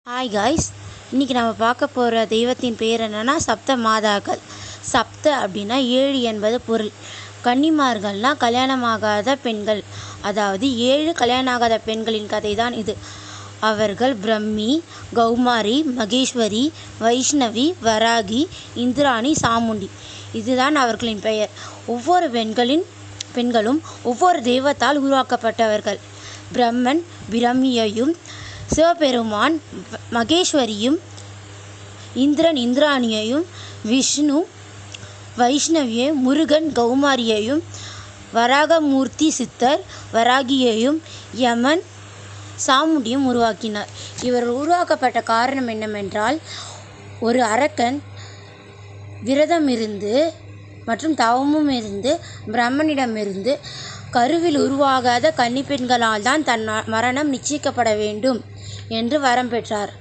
Hi guys, இன்றைக்கி நம்ம பார்க்க போகிற தெய்வத்தின் பேர் என்னென்னா சப்த மாதாக்கள். சப்த அப்படின்னா 7 என்பது பொருள். கன்னிமார்கள்னால் கல்யாணமாகாத பெண்கள், அதாவது 7 கல்யாணமாகாத பெண்களின் கதை தான் இது. அவர்கள் பிரம்மி, கௌமாரி, மகேஸ்வரி, வைஷ்ணவி, வராகி, இந்திராணி, சாமுண்டி. இதுதான் அவர்களின் பெயர். ஒவ்வொரு பெண்களும் ஒவ்வொரு தெய்வத்தால் உருவாக்கப்பட்டவர்கள். பிரம்மன் பிரம்மியையும், சிவபெருமான் மகேஸ்வரியும், இந்திரன் இந்திராணியையும், விஷ்ணு வைஷ்ணவியையும், முருகன் கௌமாரியையும், வராகமூர்த்தி சித்தர் வராகியையும், யமன் சாமுண்டியும் உருவாக்கினார். இவர்கள் உருவாக்கப்பட்ட காரணம் என்னவென்றால், ஒரு அரக்கன் விரதமிருந்து மற்றும் தவமும் இருந்து பிரம்மனிடமிருந்து கருவில் உருவாகாத கன்னிப்பெண்களால் தான் தன் மரணம் நிச்சயிக்கப்பட வேண்டும் என்று வரம் பெற்றார்.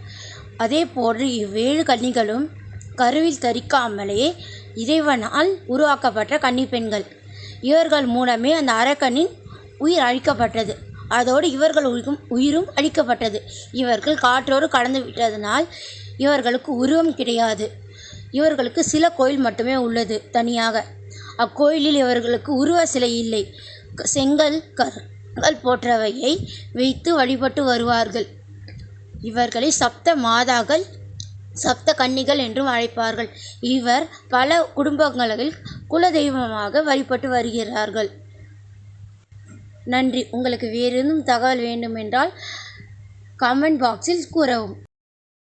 அதேபோன்று இவ்வேழு கன்னிகளும் கருவில் தரிக்காமலே இறைவனால் உருவாக்கப்பட்ட கன்னிப்பெண்கள். இவர்கள் மூலமே அந்த அரக்கனின் உயிர் அழிக்கப்பட்டது. அதோடு இவர்கள் உயிரும் அழிக்கப்பட்டது. இவர்கள் காற்றோடு கலந்து விட்டதனால் இவர்களுக்கு உருவம் கிடையாது. இவர்களுக்கு சில கோயில் மட்டுமே உள்ளது தனியாக. அக்கோயிலில் இவர்களுக்கு உருவ சிலை இல்லை. செங்கல் கற்கள் போன்றவையை வைத்து வழிபட்டு வருவார்கள். இவர்களை சப்த மாதாக்கள், சப்த கன்னிகள் என்றும் அழைப்பார்கள். இவர் பல குடும்பங்களில் குலதெய்வமாக வழிபட்டு வருகிறார்கள். நன்றி. உங்களுக்கு வேறேதும் தகவல் வேண்டுமென்றால் கமெண்ட் பாக்ஸில் கூறவும்.